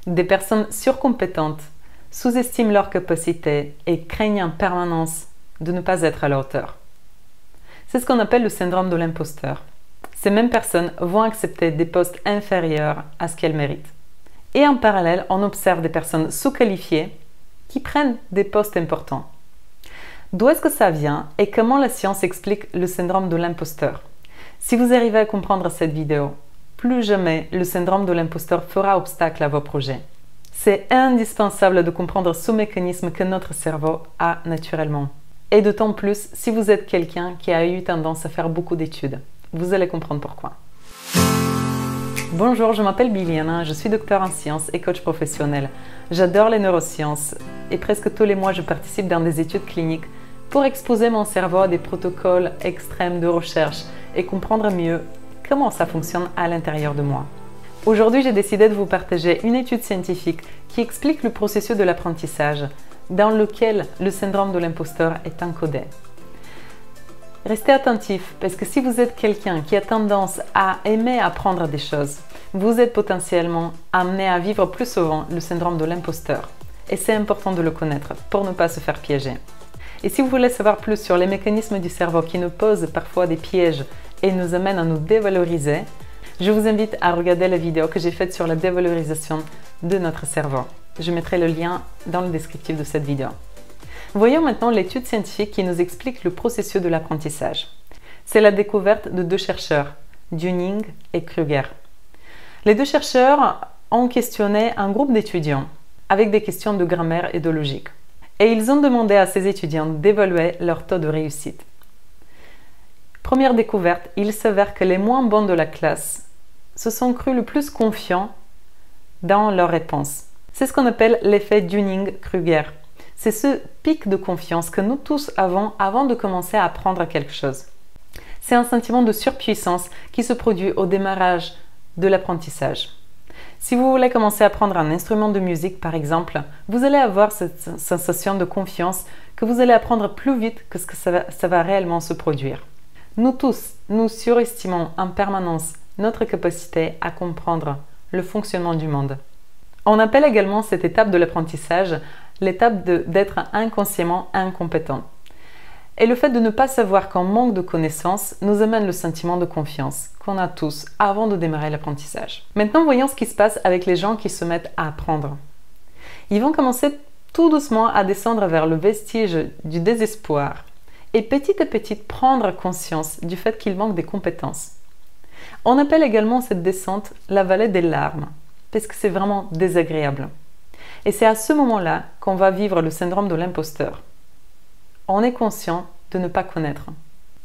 Des personnes surcompétentes sous-estiment leurs capacités et craignent en permanence de ne pas être à la hauteur. C'est ce qu'on appelle le syndrome de l'imposteur. Ces mêmes personnes vont accepter des postes inférieurs à ce qu'elles méritent. Et en parallèle, on observe des personnes sous-qualifiées qui prennent des postes importants. D'où est-ce que ça vient et comment la science explique le syndrome de l'imposteur? Si vous arrivez à comprendre cette vidéo, plus jamais le syndrome de l'imposteur fera obstacle à vos projets. C'est indispensable de comprendre ce mécanisme que notre cerveau a naturellement. Et d'autant plus si vous êtes quelqu'un qui a eu tendance à faire beaucoup d'études. Vous allez comprendre pourquoi. Bonjour, je m'appelle Biliana, je suis docteur en sciences et coach professionnel. J'adore les neurosciences et presque tous les mois je participe dans des études cliniques pour exposer mon cerveau à des protocoles extrêmes de recherche et comprendre mieux comment ça fonctionne à l'intérieur de moi. Aujourd'hui, j'ai décidé de vous partager une étude scientifique qui explique le processus de l'apprentissage dans lequel le syndrome de l'imposteur est encodé. Restez attentifs parce que si vous êtes quelqu'un qui a tendance à aimer apprendre des choses, vous êtes potentiellement amené à vivre plus souvent le syndrome de l'imposteur. Et c'est important de le connaître pour ne pas se faire piéger. Et si vous voulez savoir plus sur les mécanismes du cerveau qui nous posent parfois des pièges et nous amènent à nous dévaloriser, je vous invite à regarder la vidéo que j'ai faite sur la dévalorisation de notre cerveau. Je mettrai le lien dans le descriptif de cette vidéo. Voyons maintenant l'étude scientifique qui nous explique le processus de l'apprentissage. C'est la découverte de deux chercheurs, Dunning et Kruger. Les deux chercheurs ont questionné un groupe d'étudiants avec des questions de grammaire et de logique. Et ils ont demandé à ces étudiants d'évaluer leur taux de réussite. Première découverte, il s'avère que les moins bons de la classe se sont crus le plus confiants dans leurs réponses. C'est ce qu'on appelle l'effet Dunning-Kruger. C'est ce pic de confiance que nous tous avons avant de commencer à apprendre quelque chose. C'est un sentiment de surpuissance qui se produit au démarrage de l'apprentissage. Si vous voulez commencer à apprendre un instrument de musique, par exemple, vous allez avoir cette sensation de confiance que vous allez apprendre plus vite que ce que ça va réellement se produire. Nous tous, nous surestimons en permanence notre capacité à comprendre le fonctionnement du monde. On appelle également cette étape de l'apprentissage l'étape d'être inconsciemment incompétent. Et le fait de ne pas savoir qu'on manque de connaissances nous amène le sentiment de confiance qu'on a tous avant de démarrer l'apprentissage. Maintenant, voyons ce qui se passe avec les gens qui se mettent à apprendre. Ils vont commencer tout doucement à descendre vers le vestige du désespoir et petit à petit prendre conscience du fait qu'ils manquent des compétences. On appelle également cette descente la vallée des larmes, parce que c'est vraiment désagréable. Et c'est à ce moment-là qu'on va vivre le syndrome de l'imposteur. On est conscient de ne pas connaître.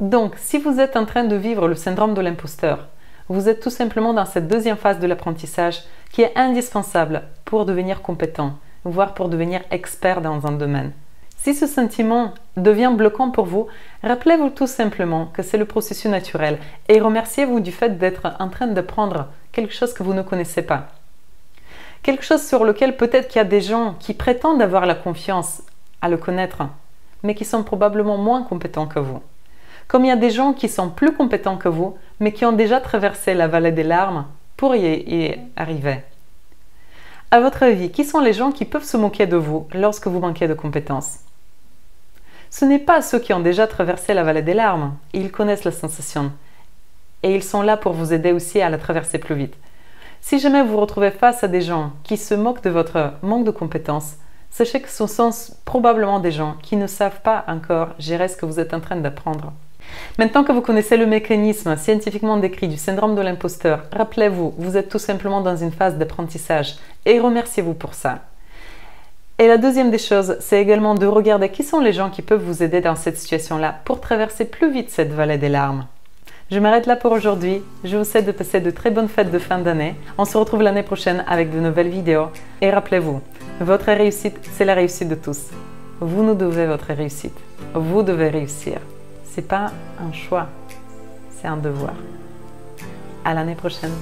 Donc, si vous êtes en train de vivre le syndrome de l'imposteur, vous êtes tout simplement dans cette deuxième phase de l'apprentissage qui est indispensable pour devenir compétent, voire pour devenir expert dans un domaine. Si ce sentiment devient bloquant pour vous, rappelez-vous tout simplement que c'est le processus naturel et remerciez-vous du fait d'être en train d'apprendre quelque chose que vous ne connaissez pas. Quelque chose sur lequel peut-être qu'il y a des gens qui prétendent avoir la confiance à le connaître, mais qui sont probablement moins compétents que vous. Comme il y a des gens qui sont plus compétents que vous, mais qui ont déjà traversé la vallée des larmes pour y arriver. À votre avis, qui sont les gens qui peuvent se moquer de vous lorsque vous manquez de compétences? Ce n'est pas ceux qui ont déjà traversé la vallée des larmes. Ils connaissent la sensation. Et ils sont là pour vous aider aussi à la traverser plus vite. Si jamais vous vous retrouvez face à des gens qui se moquent de votre manque de compétences, sachez que ce sont probablement des gens qui ne savent pas encore gérer ce que vous êtes en train d'apprendre. Maintenant que vous connaissez le mécanisme scientifiquement décrit du syndrome de l'imposteur, rappelez-vous, vous êtes tout simplement dans une phase d'apprentissage et remerciez-vous pour ça. Et la deuxième des choses, c'est également de regarder qui sont les gens qui peuvent vous aider dans cette situation-là pour traverser plus vite cette vallée des larmes. Je m'arrête là pour aujourd'hui. Je vous souhaite de passer de très bonnes fêtes de fin d'année. On se retrouve l'année prochaine avec de nouvelles vidéos. Et rappelez-vous, votre réussite, c'est la réussite de tous. Vous nous devez votre réussite. Vous devez réussir. Ce n'est pas un choix, c'est un devoir. À l'année prochaine.